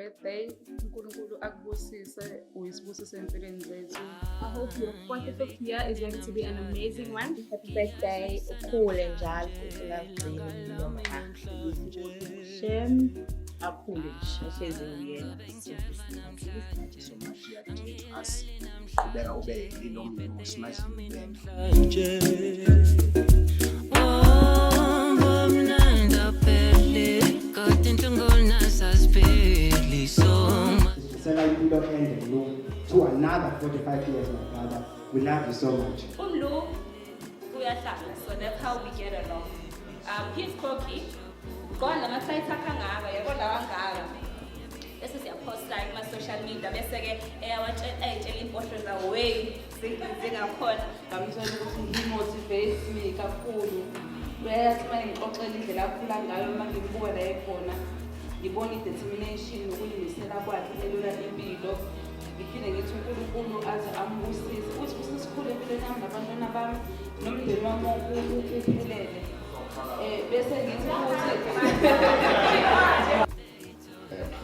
birthday. uNkulunkulu akubusise, uyisibusiso empilweni zethu. I hope your 45th year is going to be an amazing one. Happy birthday, ukhule njalo futhi Shem. akhule nje ehlezi uyena. Thank you so much. You have us. Qhubeka ube ilomlomo smash band. To another 45 years, my brother. We love you so much. Umlu, uyahlala, so that's how we get along. He's cocky. Kona masayitha kangaka, yabona kangaka. Bese siyaposta kuma social media bese ke ayatshela impohlo zawo way zingakhona. Ngamtshela ukuthi he-motivates me kakhulu. Uyayathi uma ngixoxela indlela akhula ngayo uma ngimbuka la ekhona. Ngibona i-determination nokulimisela kwakhe elula impilo. Ngiphinde ngithi uNkulunkulu aze ambusise ukuthi kusisikhule empilweni yami nabantwana bami nomndeni wami uphelele. Bese ngithi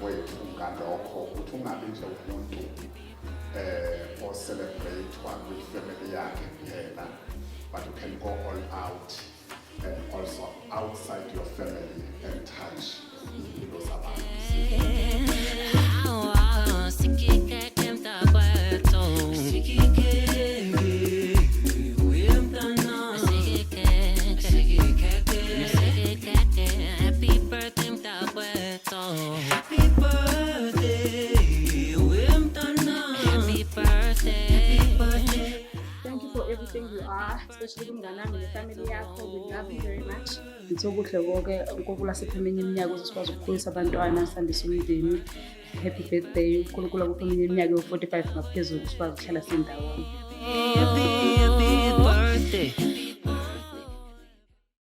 Wethu ngalokho ukuthi ungabi nje umuntu celebrate-wa with-family yakhe kuphela, but you can go all out and also outside your family and touch impilo zabantu. Thank you for everything you are, especially kumnganami nefamily yakho. We love you very much. Ngithokuhle konke uNkulunkulu asiphemenye iminyaka ukuthi sikwazi ukukhulisa abantwana sandise umndeni. Happy birthday uNkulunkulu akuphe iminyaka yo-45 ngaphezulu sikwazi ukuhlala sindawonye.